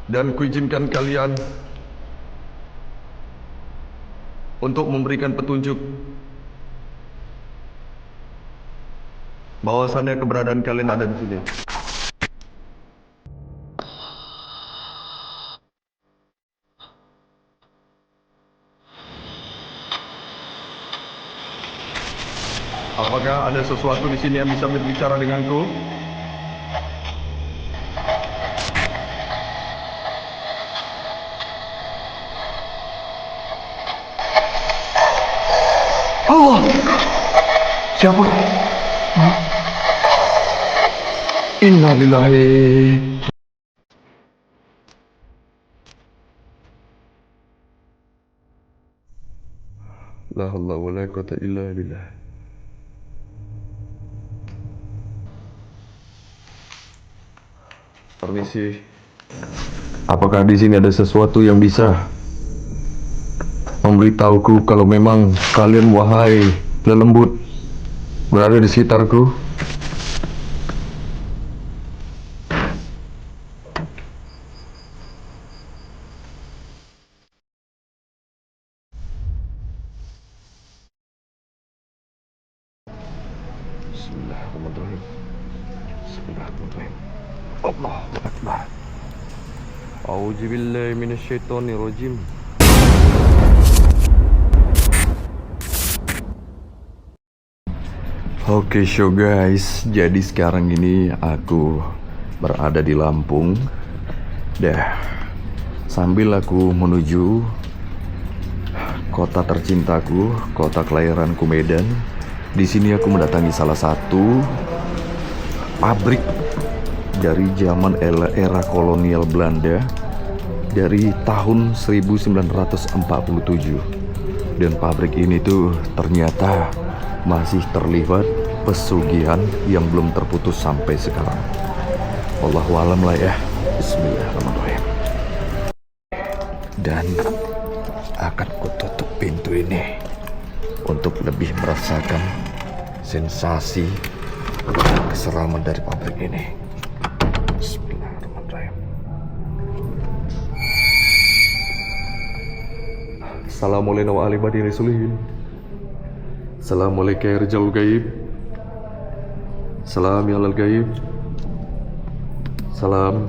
Dan kuizinkan kalian untuk memberikan petunjuk bahwasannya keberadaan kalian ada di sini. Apakah ada sesuatu di sini yang bisa berbicara denganku? Allah! Siapa? Innalillahi. La haula wa la quwwata illa billah. Permisi. Apakah di sini ada sesuatu yang bisa memberitahuku kalau memang kalian wahai lelembut berada di sekitarku? Bismillahirrahmanirrahim. Bismillahirrahmanirrahim. Allahu Akbar. A'udzubillahi minasyaitonirrajim. Oke, so guys, jadi sekarang ini aku berada di Lampung. Sambil aku menuju kota tercintaku, kota kelahiranku Medan. Di sini aku mendatangi salah satu pabrik dari zaman era kolonial Belanda dari tahun 1947. Dan pabrik ini tuh ternyata masih terlihat pesugihan yang belum terputus sampai sekarang. Wallahu alam lah ya. Bismillahirrahmanirrahim. Dan akan kututup pintu ini untuk lebih merasakan sensasi keseraman dari pabrik ini. Bismillahirrahmanirrahim. Assalamualaikum warahmatullahi wabarakatuh. Assalamualaikum ya Rijal Gaib. Salam ya Lal Gaib. Salam.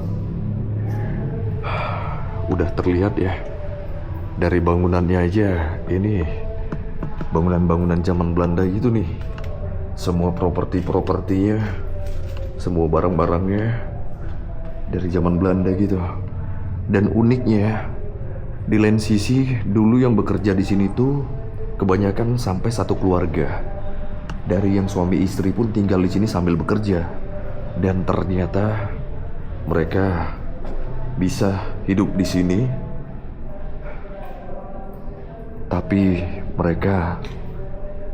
Udah terlihat ya dari bangunannya aja, ini bangunan-bangunan zaman Belanda gitu nih. Semua properti-propertinya, semua barang-barangnya dari zaman Belanda gitu. Dan uniknya di lain sisi dulu yang bekerja di sini tuh kebanyakan sampai satu keluarga. Dari yang suami istri pun tinggal di sini sambil bekerja. Dan ternyata mereka bisa hidup di sini. Tapi mereka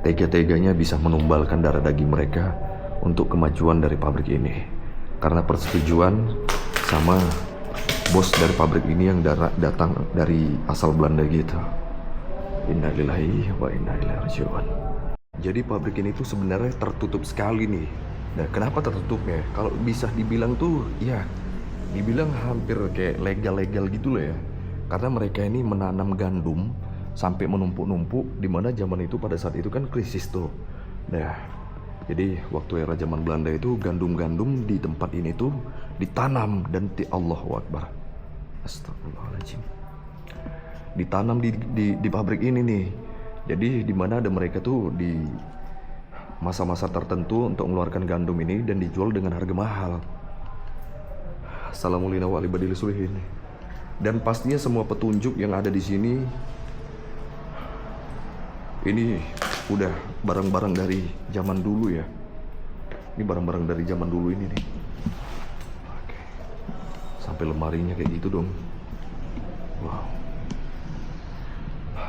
tega-teganya bisa menumbalkan darah daging mereka untuk kemajuan dari pabrik ini. Karena persetujuan sama bos dari pabrik ini yang datang dari asal Belanda gitu. Innalillahi wa inna ilaihi raji'un. Jadi pabrik ini tuh sebenarnya tertutup sekali nih. Nah, kenapa tertutupnya? Kalau bisa dibilang tuh, ya dibilang hampir kayak legal-legal gitu loh ya. Karena mereka ini menanam gandum sampai menumpuk-numpuk, dimana zaman itu pada saat itu kan krisis tuh. Nah, jadi waktu era zaman Belanda itu gandum-gandum di tempat ini tuh ditanam dan Allahu Akbar. Astagfirullahaladzim. Ditanam di pabrik ini nih. Jadi di mana ada mereka tuh di masa-masa tertentu untuk mengeluarkan gandum ini dan dijual dengan harga mahal. Assalamualaikum warahmatullahi wabarakatuh. Dan pastinya semua petunjuk yang ada di sini ini udah barang-barang dari zaman dulu ya. Ini barang-barang dari zaman dulu ini nih. Oke. Sampai lemarinya kayak gitu dong. Wow.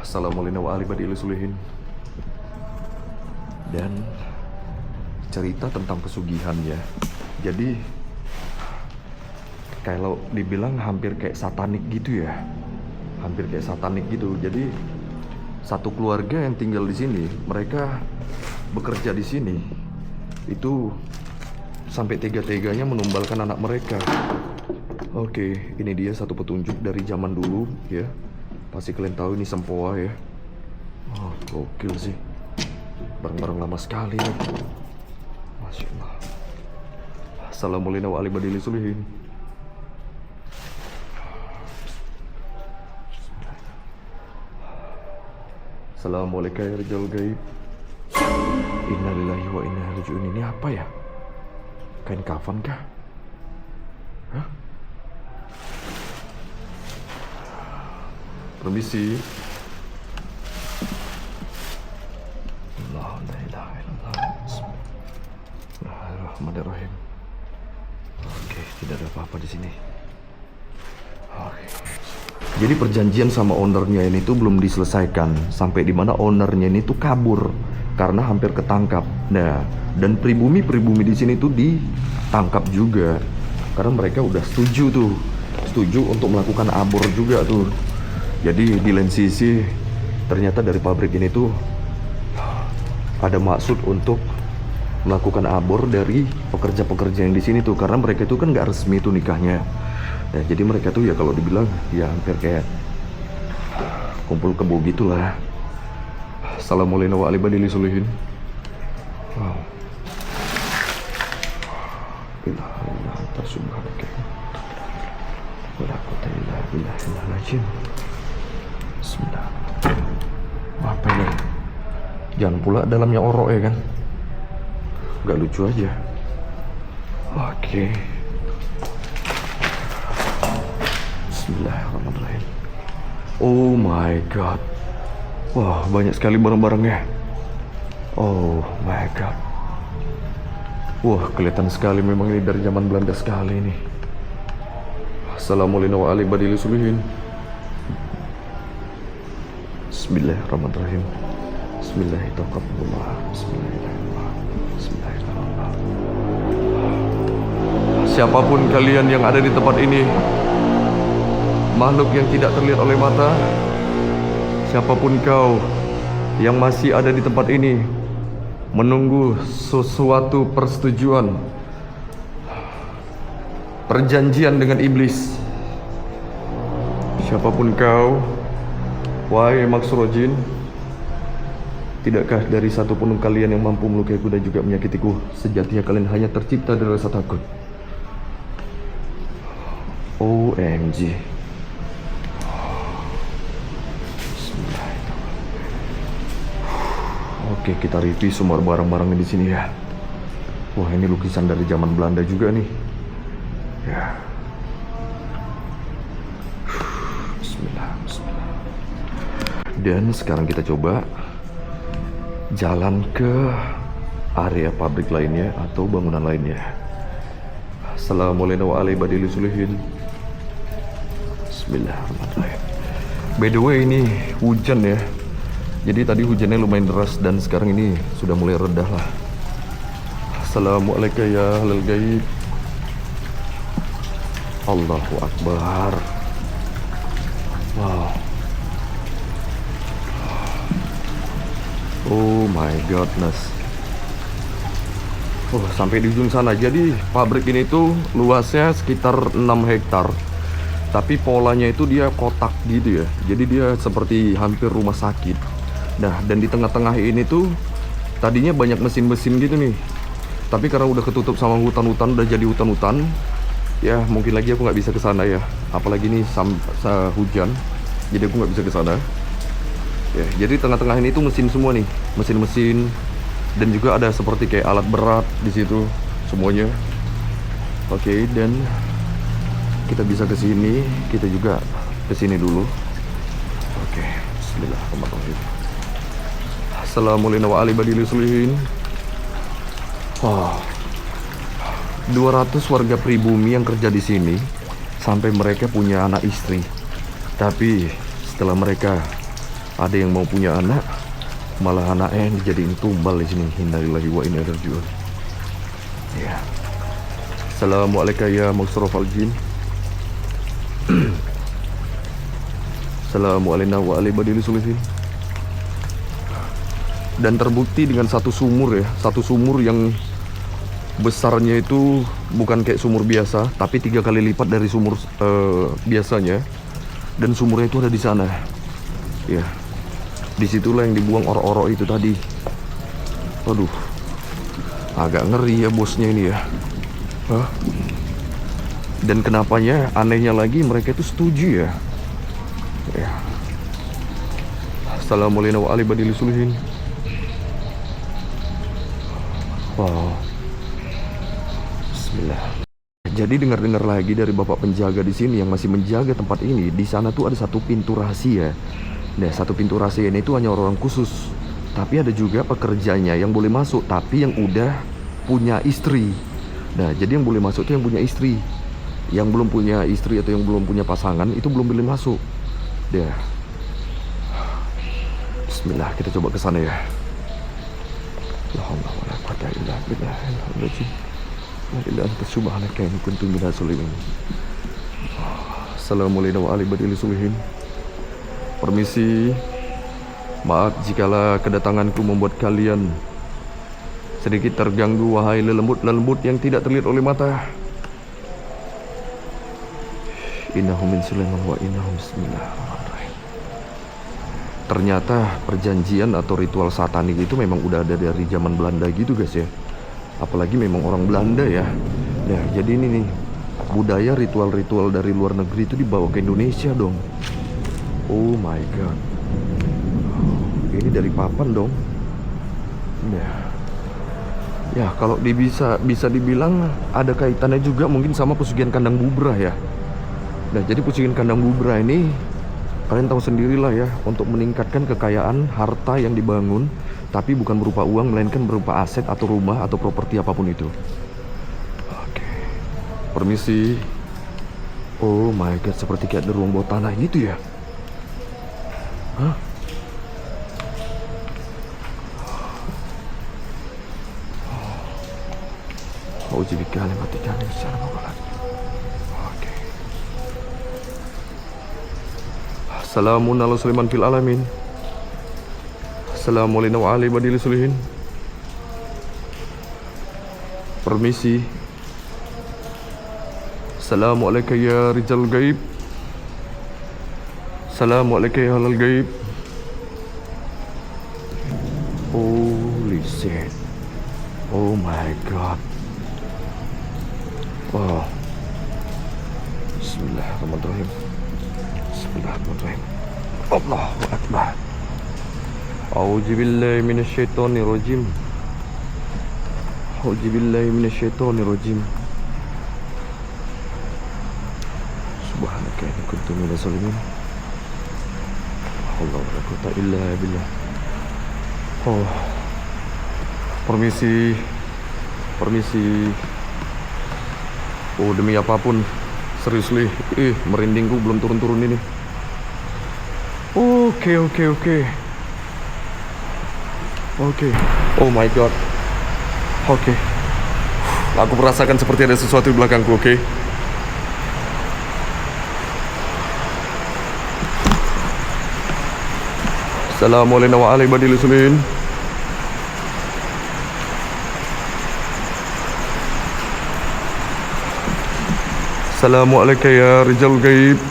Assalamualaikum warahmatullahi wabarakatuh. Dan cerita tentang pesugihan ya. Jadi kalau dibilang hampir kayak satanik gitu ya. Hampir kayak satanik gitu. Jadi satu keluarga yang tinggal di sini, mereka bekerja di sini, itu sampai tega-teganya menumbalkan anak mereka Oke, ini dia satu petunjuk dari zaman dulu ya. Pasti kalian tahu ini sempoa ya. Oh, gokil sih. Barang-barang lama sekali ya. Masya Allah. Assalamualaikum warahmatullahi wabarakatuh. Assalamualaikum ya Rijal Gaib. Innalillahi wa inna ilaihi raji'un. Ini apa ya? Kain kafan kah? Hah? Permisi. La ilaha illallah. Bismillahirrahmanirrahim. Oke, tidak ada apa-apa di sini. Oke. Jadi perjanjian sama ownernya ini tuh belum diselesaikan sampai dimana ownernya ini tuh kabur karena hampir ketangkap. Nah, dan pribumi di sini tuh ditangkap juga karena mereka udah setuju untuk melakukan abor juga tuh. Jadi di lain sisi ternyata dari pabrik ini tuh ada maksud untuk melakukan abor dari pekerja-pekerja yang di sini tuh karena mereka itu kan nggak resmi tuh nikahnya. Ya, jadi mereka tuh ya kalau dibilang ya hampir kayak kumpul kebo gitulah. Assalamualaikum warahmatullahi wabarakatuh. Wow. Bismillah. Apa ini? Jangan pula dalamnya orok ya kan? Gak lucu aja. Oke. Bismillahirrahmanirrahim. Oh my god. Wah, banyak sekali barang-barangnya. Oh my god. Wah, kelihatan sekali memang ini dari zaman Belanda sekali ini. Assalamualaikum warahmatullahi wabarakatuh. Bismillahirrahmanirrahim. Bismillahirrahmanirrahim. Bismillahirrahmanirrahim. Siapapun kalian yang ada di tempat ini, makhluk yang tidak terlihat oleh mata, siapapun kau yang masih ada di tempat ini menunggu sesuatu persetujuan, perjanjian dengan iblis, siapapun kau, wahai maksuro jin, tidakkah dari satu pun kalian yang mampu melukaiku dan juga menyakitiku? Sejatinya kalian hanya tercipta dari rasa takut. OMG. Oke, kita review semua barang-barangnya di sini ya. Wah, ini lukisan dari zaman Belanda juga nih. Ya. Bismillah, bismillah. Dan sekarang kita coba jalan ke area pabrik lainnya atau bangunan lainnya. Assalamualaikum warahmatullahi wabarakatuh. Bismillahirrahmanirrahim. By the way, ini hujan ya. Jadi tadi hujannya lumayan deras dan sekarang ini sudah mulai redah lah. Assalamualaikum ya ahlal gaib. Allahu Akbar. Wow. Oh my godness. Oh, sampai di ujung sana. Jadi pabrik ini tuh luasnya sekitar 6 hektar. Tapi polanya itu dia kotak gitu ya. Jadi dia seperti hampir rumah sakit. Nah, dan di tengah-tengah ini tuh tadinya banyak mesin-mesin gitu nih. Tapi karena udah ketutup sama hutan-hutan, udah jadi hutan-hutan, ya mungkin lagi aku nggak bisa ke sana ya. Apalagi nih hujan, jadi aku nggak bisa ke sana. Ya, jadi tengah-tengah ini tuh mesin semua nih, mesin-mesin, dan juga ada seperti kayak alat berat di situ semuanya. Oke, dan kita bisa ke sini, kita juga ke sini dulu. Oke, bismillahirrahmanirrahim. Assalamualaikum warahmatullahi wabarakatuh. Wah, 200 warga pribumi yang kerja di sini sampai mereka punya anak istri. Tapi setelah mereka ada yang mau punya anak, malah anaknya yang dijadiin tumbal di sini. Innalillahi wa inna ilaihi raji'un. Ya. Assalamualaikum ya maksrofal jin. Assalamualaikum warahmatullahi wabarakatuh. Dan terbukti dengan satu sumur ya, satu sumur yang Besarnya itu bukan kayak sumur biasa, tapi 3 kali lipat dari sumur biasanya. Dan sumurnya itu ada di sana. Ya, disitulah yang dibuang oro-oro itu tadi. Waduh, agak ngeri ya bosnya ini ya. Hah? Dan kenapanya anehnya lagi mereka itu setuju ya. Ya. Assalamualaikum warahmatullahi wabarakatuh. Wow. Bismillah. Jadi dengar-dengar lagi dari bapak penjaga di sini yang masih menjaga tempat ini, di sana tuh ada satu pintu rahasia. Nah, satu pintu rahasia ini tuh hanya orang khusus. Tapi ada juga pekerjanya yang boleh masuk, tapi yang udah punya istri. Nah, jadi yang boleh masuk itu yang punya istri. Yang belum punya istri atau yang belum punya pasangan itu belum boleh masuk. Dah. Bismillah, kita coba ke sana ya. La haula wala quwwata illa billahil aliyyil azim. La ilaha illa subhanaka inni kuntu minaz zalimin. Assalamualaikum warahmatullahi wabarakatuh. Permisi. Maaf jikalau kedatanganku membuat kalian sedikit terganggu, wahai lelembut-lelembut yang tidak terlihat oleh mata. Innahu min Sulaiman wa innahu bismillahirrahmanirrahim. Ternyata perjanjian atau ritual satanik itu memang udah ada dari zaman Belanda gitu guys ya. Apalagi memang orang Belanda ya. Nah, jadi ini nih budaya ritual-ritual dari luar negeri itu dibawa ke Indonesia dong. Oh my god. Ini dari papan dong. Nah. Ya, kalau bisa dibilang ada kaitannya juga mungkin sama pesugihan kandang bubrah ya. Nah, jadi pesugihan kandang bubrah ini kalian tahu sendirilah ya, untuk meningkatkan kekayaan harta yang dibangun, tapi bukan berupa uang, melainkan berupa aset atau rumah atau properti apapun itu. Oke. Permisi. Oh my god, seperti kayak ada ruang bawah tanah gitu ya. Hah? Oh, jadi kalian matikan ini secara mengolah. Oke. Assalamualaikum ala Sulaiman fil alamin. Assalamualaikum warahmatullahi wabarakatuh. Permisi. Assalamualaikum ya rijal gaib. Assalamualaikum ya halal gaib. Holy shit. Oh my god. Wow. Bismillahirrahmanirrahim. Bismillahirrahmanirrahim. Allahu akbar. A'udzubillahi minasyaitonirrajim. A'udzubillahi minasyaitonirrajim. Subhanaka inni kuntu minaz zalimin. La haula wala quwwata illa billah. Oh. Permisi. Permisi. Oh, demi apapun, serius li, merindingku belum turun-turun ini. Oke. Oh my god. Oke. Aku merasakan seperti ada sesuatu di belakangku, oke? Assalamualaikum warahmatullahi wabarakatuh. Assalamualaikum ya rijal gaib.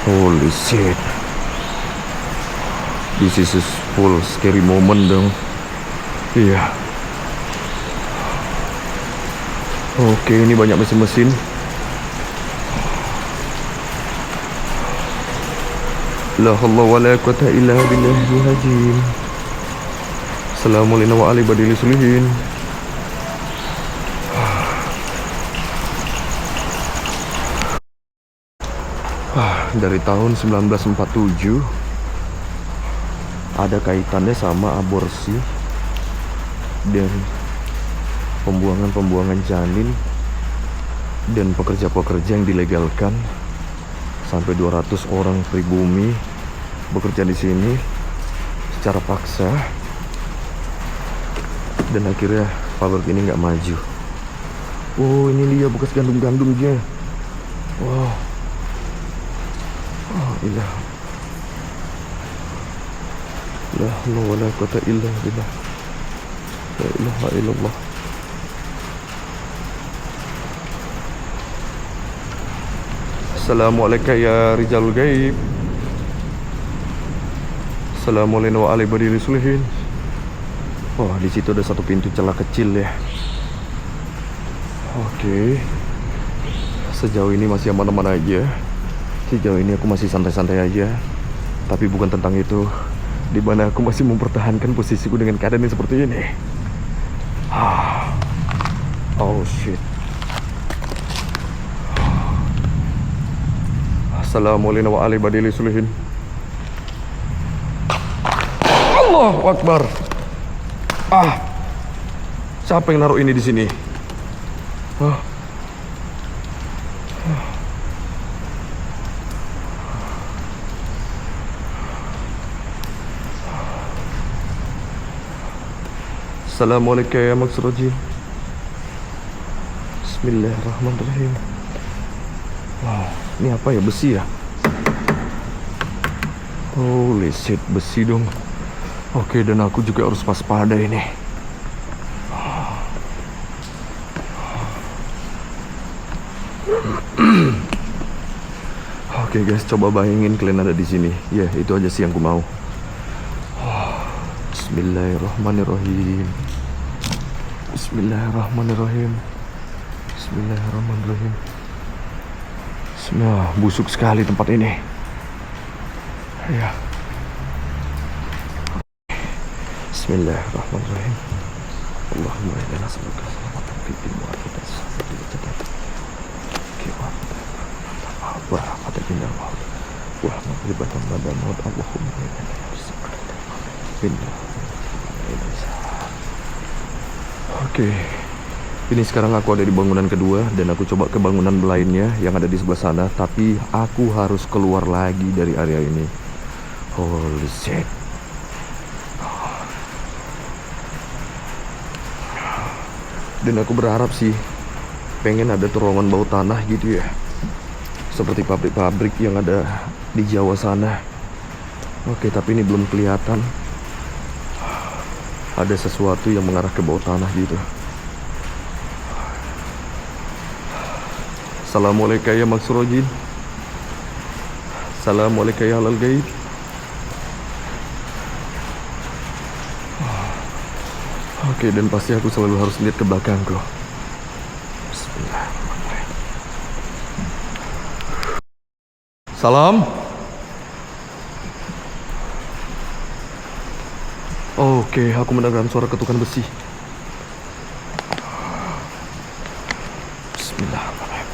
Holy shit. This is a full scary moment dong. Iya. Oke, ini banyak mesin-mesin. La haula wala quwwata illa billahil azim. Assalamualaikum warahmatullahi wabarakatuh. Dari tahun 1947 ada kaitannya sama aborsi dan pembuangan janin dan pekerja-pekerja yang dilegalkan. Sampai 200 orang pribumi bekerja di sini secara paksa, dan akhirnya pabrik ini nggak maju. Oh, ini dia bekas gandum-gandumnya. Wow. Oh, ilah. La haula wala quwata illa billah. La ilaha illallah. Assalamualaikum ya Rijal Gaib. Assalamualaikum wa alaihi sulihin. Oh, di situ ada satu pintu celah kecil ya. Oke. Sejauh ini masih aman-aman aja. Sejauh ini aku masih santai-santai aja. Tapi bukan tentang itu. Di mana aku masih mempertahankan posisiku dengan keadaan yang seperti ini. Oh shit. Assalamualaikum wa alaihi sulihin. Allahu Akbar. Siapa yang naruh ini di sini? Assalamualaikum ya Maksroji. Bismillahirrahmanirrahim. Wow, ini apa ya, besi ya? Holy shit, besi dong. Oke, dan aku juga harus waspada ini. Oke guys, coba bayangin kalian ada di sini. Ya, itu aja sih yang ku mau. Bismillahirrahmanirrahim. Bismillahirrahmanirrahim. Bismillahirrahmanirrahim. Nah, busuk sekali tempat ini. Ya. Bismillahirrahmanirrahim. Allahumma inna nas'aluka salamatan fid din wa afiatan fil jasad. Wa rahmatan min Allah. Wa maghfiratan ba'da maut. Allahumma inna nas'aluka. Oke. Ini sekarang aku ada di bangunan kedua dan aku coba ke bangunan lainnya yang ada di sebelah sana, tapi aku harus keluar lagi dari area ini. Holy shit. Dan aku berharap sih pengen ada terowongan bawah tanah gitu ya. Seperti pabrik-pabrik yang ada di Jawa sana. Oke, tapi ini belum kelihatan. Ada sesuatu yang mengarah ke bawah tanah gitu. Assalamualaikum ya Maksrojin. Assalamualaikum ya Halal Gaib. Oke, dan pasti aku selalu harus lihat ke belakangku. Bismillahirrahmanirrahim. Salam. Oke, aku mendengar suara ketukan besi. Bismillahirrahmanirrahim.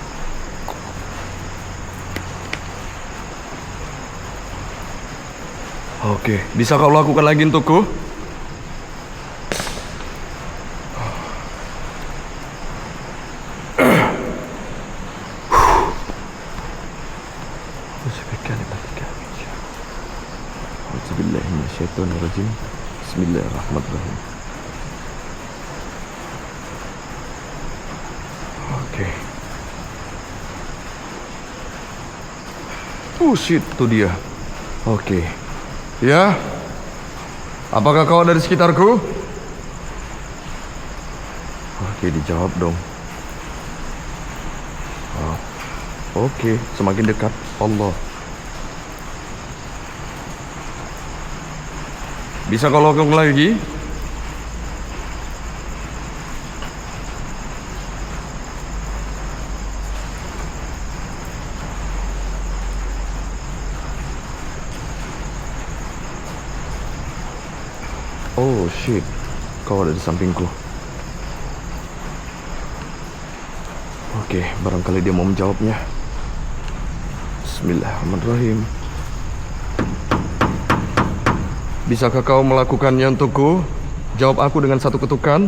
Oke, bisa kau lakukan lagi untukku? Bismillahirrahmanirrahim. Oke. Oh shit, itu dia. Oke. Ya. Apakah kau ada di sekitarku? Oke, dijawab dong. Oke, semakin dekat. Allah. Bisa kau lakukan lagi? Oh shit, kau ada di sampingku. Oke, barangkali dia mau menjawabnya. Bismillahirrahmanirrahim. Bisakah kau melakukannya untukku? Jawab aku dengan satu ketukan.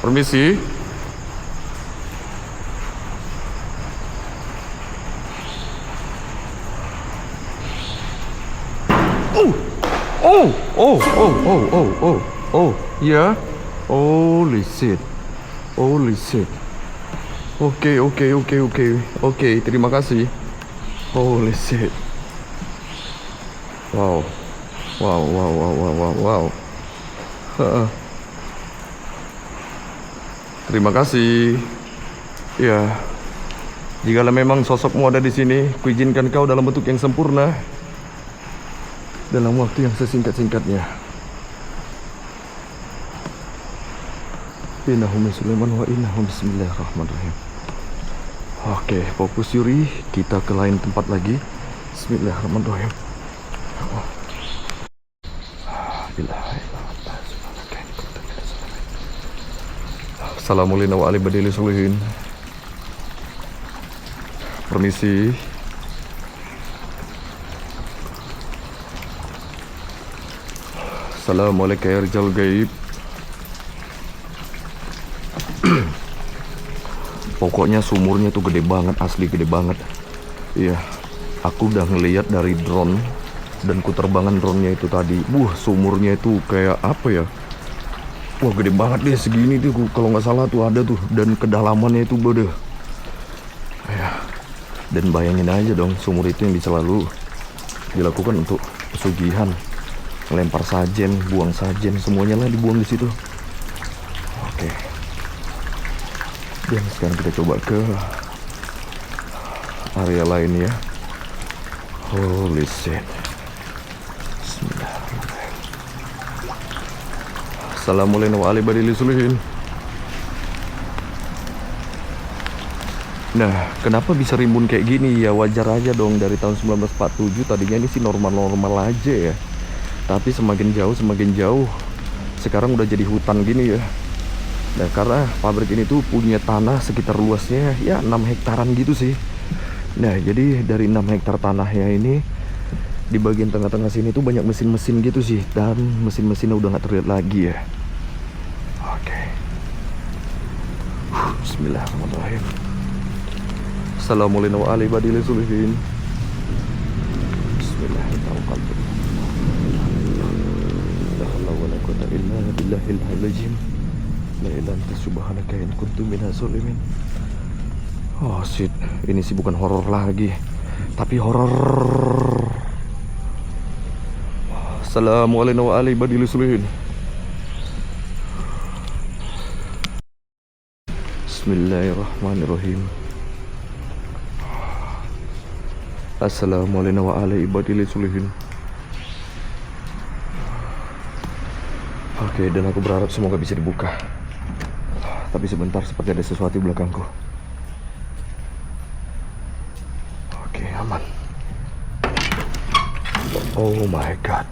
Permisi. Oh, ya. Holy shit. Holy shit. Oke, terima kasih. Holy shit. Wow. Heeh. Terima kasih. Ya. Jikalau memang sosokmu ada di sini, kuizinkan kau dalam bentuk yang sempurna dalam waktu yang sesingkat-singkatnya. Innahum Sulaiman wa innahum bismillahirrahmanirrahim. Oke, fokus Yuri, kita ke lain tempat lagi. Bismillahirrahmanirrahim. Assalamualaikum warahmatullahi wabarakatuh. Permisi. Assalamualaikum ya rijal gaib. Pokoknya sumurnya tuh gede banget, asli gede banget. Iya, aku udah ngeliat dari drone dan kuterbangan drone-nya itu tadi. Sumurnya itu kayak apa ya? Wah, gede banget deh, segini tuh kalau nggak salah tuh ada tuh, dan kedalamannya itu bodoh. Ya, dan bayangin aja dong, sumur itu yang bisa lalu dilakukan untuk pesugihan, ngelempar sajen, buang sajen, semuanya lah dibuang di situ. Oke. Dan sekarang kita coba ke area lain ya. Holy shit. Assalamualaikum warahmatullahi wabarakatuh. Nah, kenapa bisa rimbun kayak gini? Ya wajar aja dong, dari tahun 1947 tadinya ini sih normal-normal aja ya. Tapi semakin jauh sekarang udah jadi hutan gini ya. Nah, karena pabrik ini tuh punya tanah sekitar luasnya ya 6 hektaran gitu sih. Nah, jadi dari 6 hektar tanahnya ini, di bagian tengah-tengah sini tuh banyak mesin-mesin gitu sih. Dan mesin-mesinnya udah gak terlihat lagi ya. Oke. Bismillahirrahmanirrahim. Assalamualaikum warahmatullahi wabarakatuh. Bismillahirrahmanirrahim. La haula wala quwwata illa billahil aliyyil azim. La ilaha illa subhanaka in kuntu minaz zalimin. Oh shit, ini sih bukan horor lagi, tapi horor. Assalamualaikum warahmatullahi wabarakatuh. Bismillahirrahmanirrahim. Assalamualaikum warahmatullahi wabarakatuh. Oke, dan aku berharap semoga bisa dibuka. Tapi sebentar, seperti ada sesuatu di belakangku. Oke, aman. Oh my god.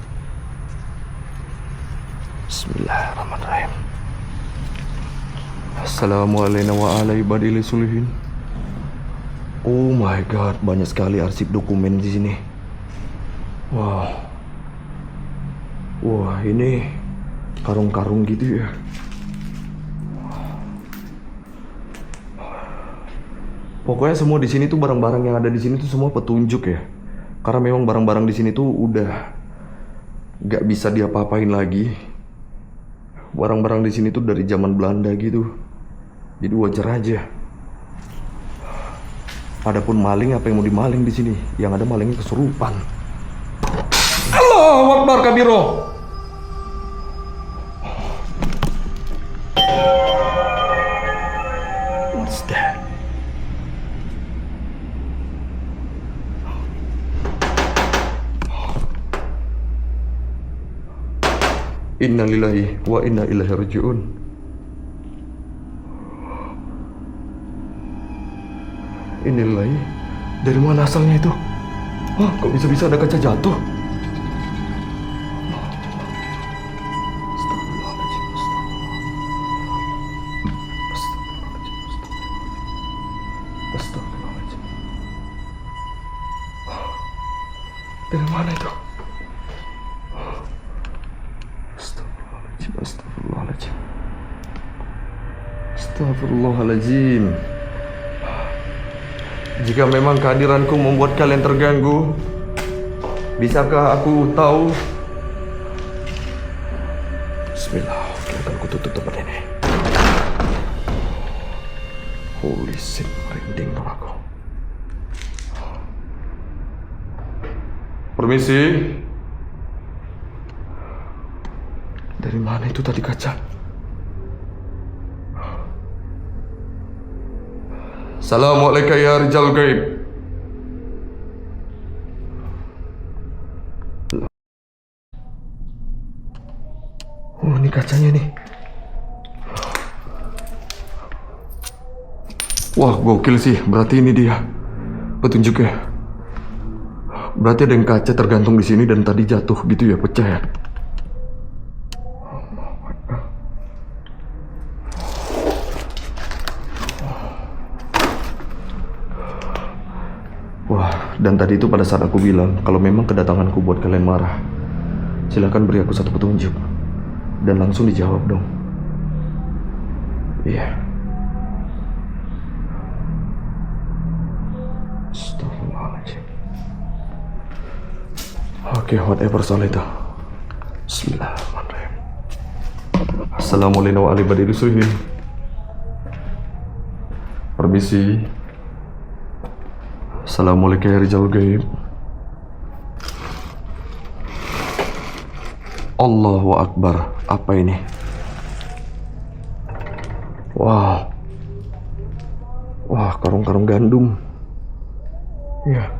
Bismillahirrahmanirrahim. Assalamualaikum warahmatullahi wabarakatuh. Oh my god, banyak sekali arsip dokumen di sini. Wow. Wah, ini karung-karung gitu ya. Pokoknya semua di sini tuh barang-barang yang ada di sini tuh semua petunjuk ya. Karena memang barang-barang di sini tuh udah nggak bisa diapa-apain lagi. Barang-barang di sini tuh dari zaman Belanda gitu. Jadi wajar aja. Adapun maling, apa yang mau dimaling di sini? Yang ada malingnya kesurupan. Allahu Akbar kabiro. What's that? Inna lillahi wa inna ilaihi raji'un. Innalillahi. Dari mana asalnya itu? Hah, kok bisa-bisa ada kaca jatuh? Astagfirullahaladzim. Dari mana itu? Astagfirullahaladzim. Astagfirullahaladzim. Jika memang kehadiranku membuat kalian terganggu, bisakah aku tahu? Bismillah, oke, akan aku tutup tempat ini. Holy shit, merinding dong aku. Permisi. Dari mana itu tadi kaca? Assalamualaikum ya Rijal Gaib. Oh, ini kacanya nih. Wah, gokil sih. Berarti ini dia petunjuknya. Berarti ada yang kaca tergantung di sini dan tadi jatuh gitu ya, pecah ya. Wah, dan tadi itu pada saat aku bilang kalau memang kedatanganku buat kalian marah, silakan beri aku satu petunjuk. Dan langsung dijawab dong. Iya. Astagfirullahaladzim. Oke, whatever soal itu. Bismillahirrahmanirrahim. Assalamualaikum warahmatullahi wabarakatuh. Permisi. Assalamualaikum ya Rijal Gaib. Allahu Akbar. Apa ini? Wow. Wah, karung-karung gandum. Ya.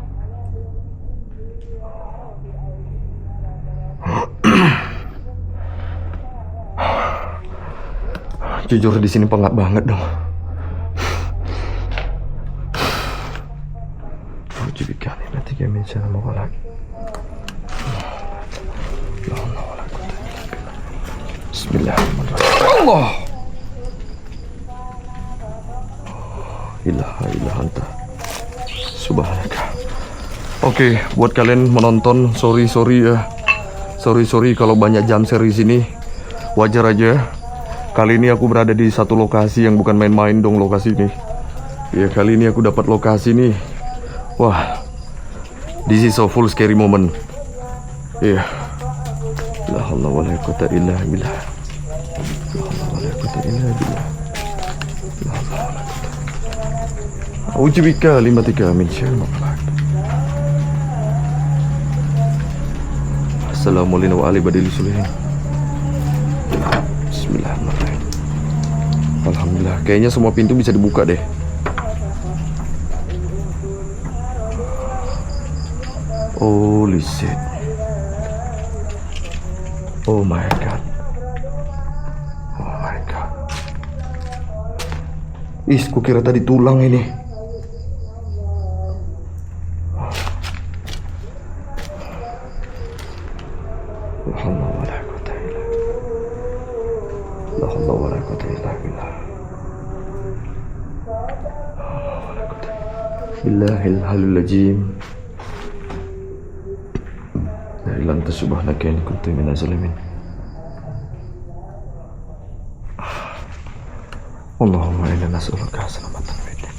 Jujur di sini pengap banget dong. Ujibikan ini nanti kami cara mau lagi. Bismillahirrahmanirrahim. Allah. Ilaha illa anta. Subhanaka. Oke, buat kalian menonton, sorry ya. Sorry kalau banyak jumpscare di sini. Wajar aja. Kali ini aku berada di satu lokasi yang bukan main-main dong lokasi ini. Ya, kali ini aku dapat lokasi nih. Wah. This is so full scary moment. Iya. La haula wala quwwata illa billah. La haula wala quwwata illa billah. La haula wala quwwata. A'udzubika limatika min syarri ma khalaq. Assalamualaikum warahmatullahi wabarakatuh. Bismillahirrahmanirrahim. Alhamdulillah, kayaknya semua pintu bisa dibuka deh. Holy shit. Oh my god. Oh my god. Ih, kukira tadi tulang ini. La haula wala quwwata illa billah. Billahil halul azim. La ilaha illa anta subhanaka inni kuntu minaz zalimin. Allahumma inna nas'aluka salamatan fid din.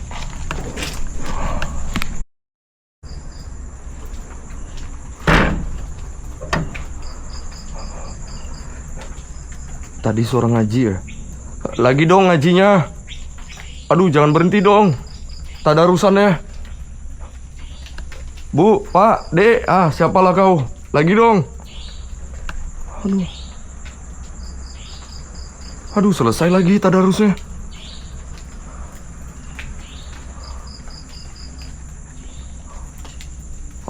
Tadi suara ngaji ya? Lagi dong ngajinya. Aduh, jangan berhenti dong. Tadarusannya. Bu, Pak, Dek, siapalah kau? Lagi dong. Aduh, selesai lagi tadarusnya.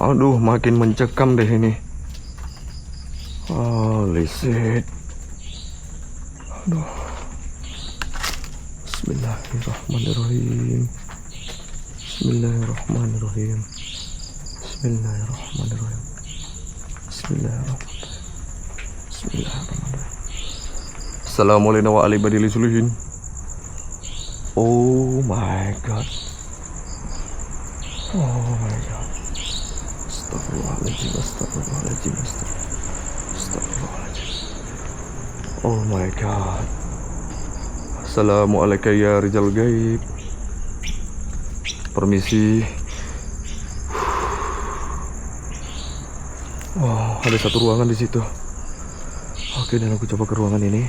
Aduh, makin mencekam deh ini. Holy shit. Aduh. Bismillahirrahmanirrahim. Bismillahirrahmanirrahim. Bismillahirrahmanirrahim. Bismillahirrahmanirrahim. Bismillahirrahmanirrahim. Assalamualaikum warahmatullahi wabarakatuh. Oh my god. Oh my god. Astagfirullahaladzim. Astagfirullahaladzim. Astagfirullahaladzim. Oh my god. Assalamualaikum ya Rijal Gaib. Permisi. Wow, ada satu ruangan di situ. Oke, dan aku coba ke ruangan ini.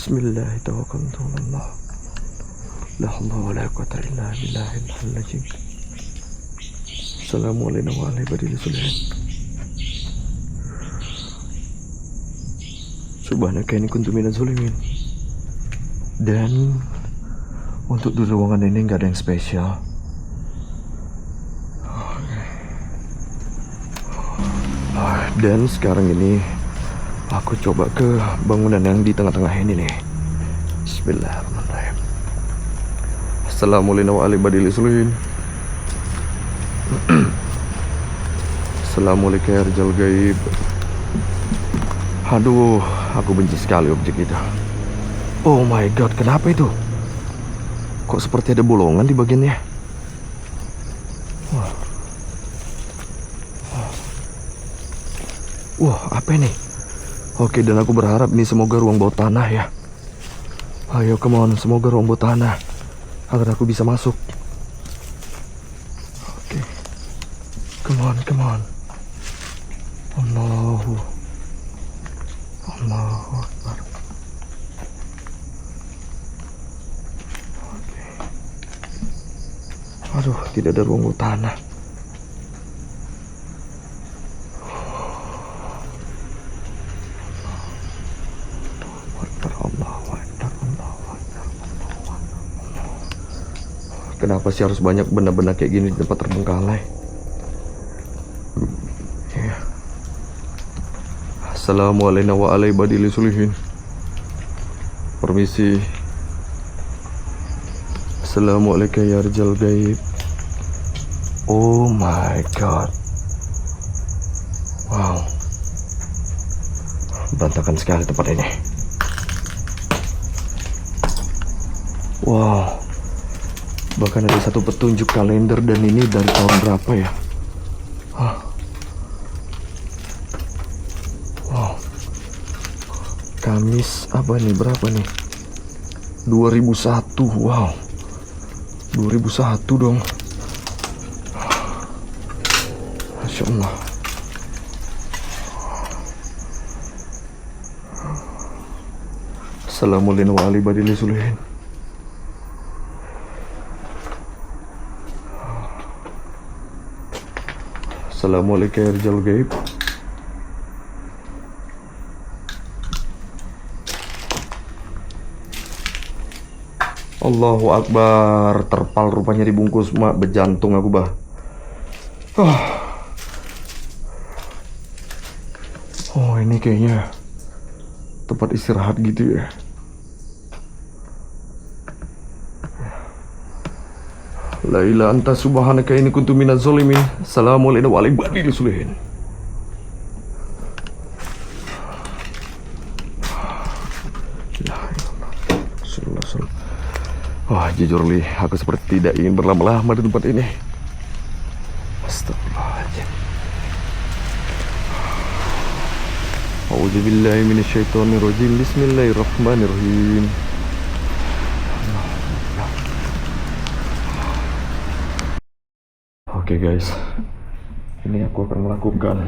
Bismillahirrahmanirrahim. La haula wa la quwwata illa billahil aliyyil azim. Assalamualaikum warahmatullahi wabarakatuh. Subhanaka inni kuntu minaz zalimin. Dan untuk di ruangan ini nggak ada yang spesial. Dan sekarang ini aku coba ke bangunan yang di tengah-tengah ini nih. Bismillahirrahmanirrahim. Assalamualaikum warahmatullahi wabarakatuh. Assalamualaikum ya Rijal Gaib. Aduh, aku benci sekali objek itu. Oh my god, kenapa itu? Kok seperti ada bolongan di bagiannya? Wah, apa ini? Oke, dan aku berharap ini semoga ruang bawah tanah ya. Ayo, come on, semoga ruang bawah tanah agar aku bisa masuk. Oke, come on. Allahu Akbar. Oke. Aduh, tidak ada ruang bawah tanah. Kenapa sih harus banyak benda-benda kayak gini di tempat terbengkalai? Ya. Assalamualaikum warahmatullahi wabarakatuh. Permisi. Assalamualaikum ya Rijal Gaib. Oh my god. Wow. Berantakan sekali tempat ini. Wow. Bahkan ada satu petunjuk kalender dan ini dari tahun berapa ya? Wow. Kamis apa nih? Berapa nih? 2001. Wow. 2001 dong. Masya Allah. Assalamualaikum warahmatullahi wabarakatuh. Assalamualaikum ya Rijal Gaib. Allahu Akbar. Terpal rupanya dibungkus mak, bejantung aku bah. Oh, ini kayaknya tempat istirahat gitu ya. La ilaha anta subhanaka inni kuntu minaz zalimin. Assalamualaikum warahmatullahi wabarakatuh. Wah, jujur Li, aku seperti tidak ingin berlama-lama di tempat ini. Astagfirullahaladzim. A'udzubillahi minasyaitonirrajim. Bismillahirrahmanirrahim. Oke guys, ini aku akan melakukan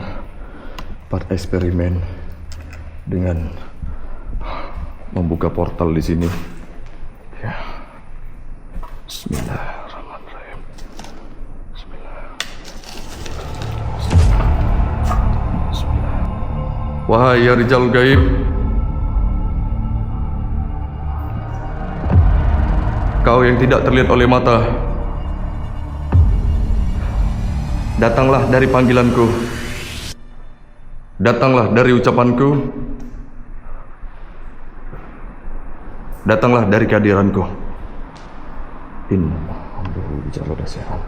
part eksperimen dengan membuka portal di sini. Ya, Bismillahirrahmanirrahim. Bismillah. Wahai ya Rijal Gaib, kau yang tidak terlihat oleh mata, datanglah dari panggilanku, datanglah dari ucapanku, datanglah dari kehadiranku. Inna amruhu bicara dasya'an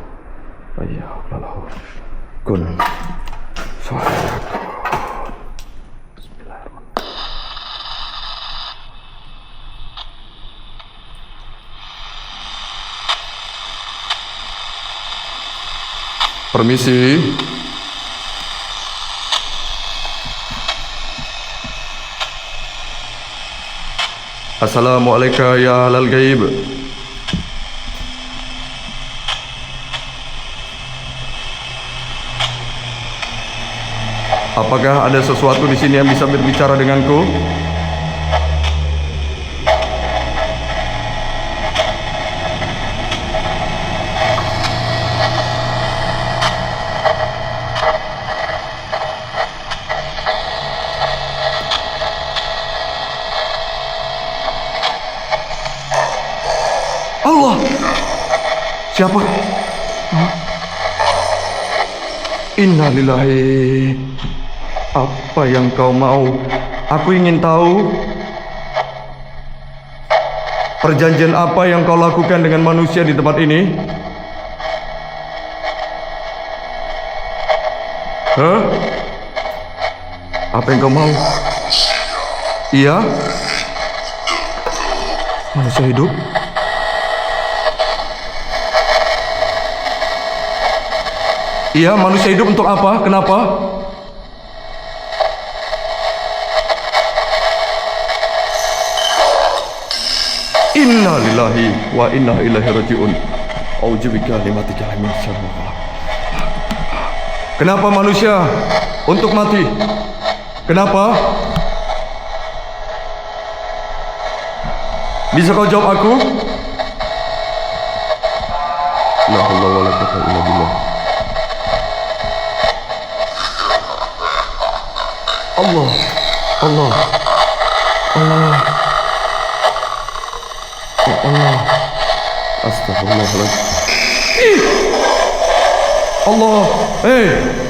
fayya'lalahu kun fa'ayakun. Permisi. Assalamualaikum ya ahlal gaib. Apakah ada sesuatu di sini yang bisa berbicara denganku? Siapa? Hah? Innalillahi. Apa yang kau mau? Aku ingin tahu. Perjanjian apa yang kau lakukan dengan manusia di tempat ini? Hah? Apa yang kau mau? Iya? Manusia hidup? Iya, manusia hidup untuk apa? Kenapa? Inna lillahi wa inna ilaihi raji'un. A'udzubika limatika min syarri ma khalaq. Kenapa manusia untuk mati? Kenapa? Bisa kau jawab aku? La haula wala quwwata illa billah. Allah, Allah, Allah, ya Allah, astagfirullahaladzim. Allah,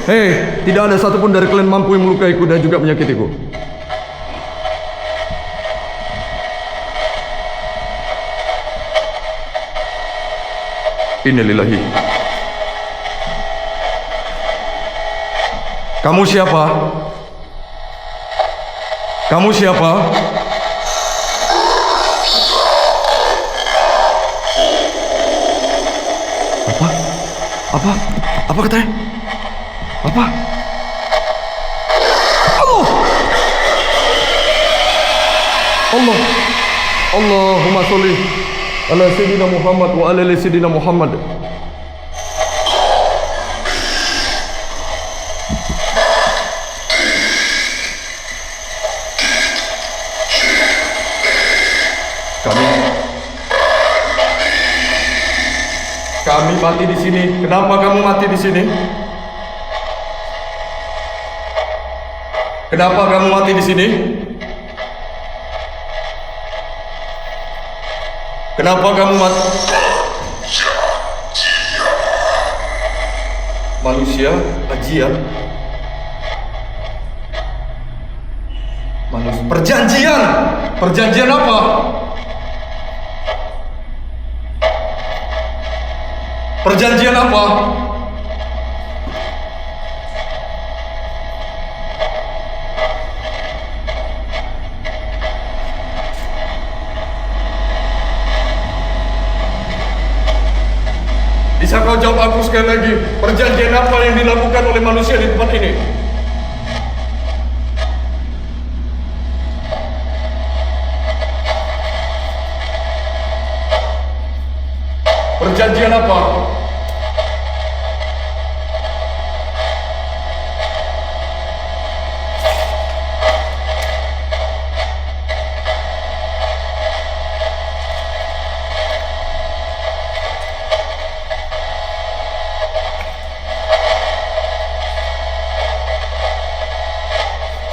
hei, tidak ada satupun dari kalian mampu yang melukaiku dan juga menyakitiku. Innalillahi. Kamu siapa? Kamu siapa? Apa? Apa? Apa katanya? Apa? Allah! Allah! Allahumma sholli ala sayyidina Muhammad wa ala ali sayyidina Muhammad. Kami mati di sini. Kenapa kamu mati di sini? Kenapa kamu mati di sini? Kenapa kamu mati? Manusia ajian. Manusia perjanjian. Perjanjian apa? Perjanjian apa? Bisa kau jawab aku sekali lagi? Perjanjian apa yang dilakukan oleh manusia di tempat ini? Perjanjian apa?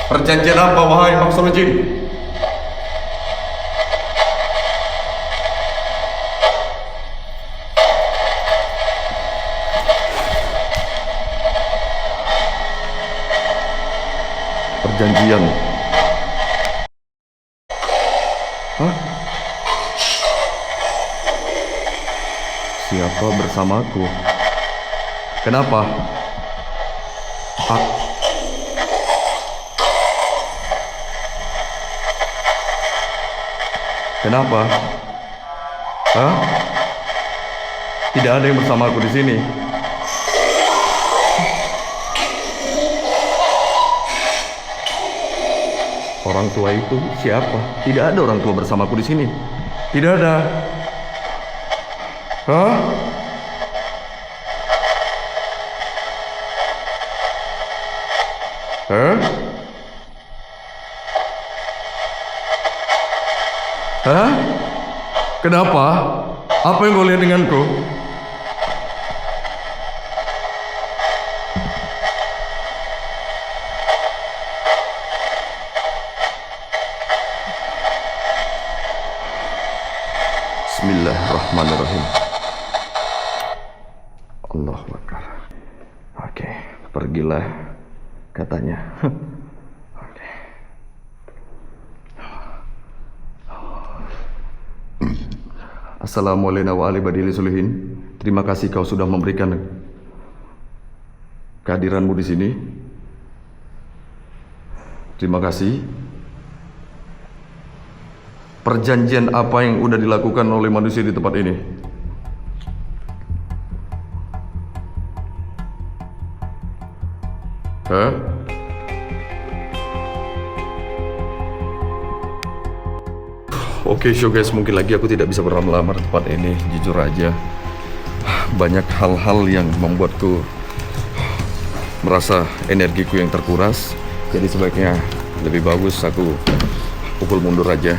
Perjanjian apa, wahai maksud jin? Perjanjian. Hah? Siapa bersamaku? Kenapa? Kenapa? Hah? Tidak ada yang bersamaku di sini. Orang tua itu siapa? Tidak ada orang tua bersamaku di sini. Tidak ada. Hah? Hah? Hah? Kenapa? Apa yang kau lihat denganku? Bismillahirrahmanirrahim. Allahu Akbar. Oke, pergilah katanya. Oke. Assalamualaikum warahmatullahi wabarakatuh. Terima kasih kau sudah memberikan kehadiranmu di sini. Terima kasih. Perjanjian apa yang udah dilakukan oleh manusia di tempat ini? Hah? Oke, so guys, mungkin lagi aku tidak bisa berlama-lama di tempat ini. Jujur aja, banyak hal-hal yang membuatku merasa energiku yang terkuras. Jadi sebaiknya lebih bagus aku pukul mundur aja.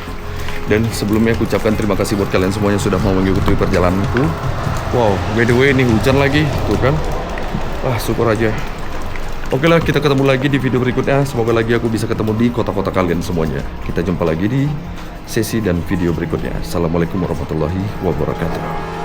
Dan sebelumnya aku ucapkan terima kasih buat kalian semuanya sudah mau mengikuti perjalananku. Wow, by the way ini hujan lagi, tuh kan? Wah, syukur aja. Oke lah, kita ketemu lagi di video berikutnya. Semoga lagi aku bisa ketemu di kota-kota kalian semuanya. Kita jumpa lagi di sesi dan video berikutnya. Assalamualaikum warahmatullahi wabarakatuh.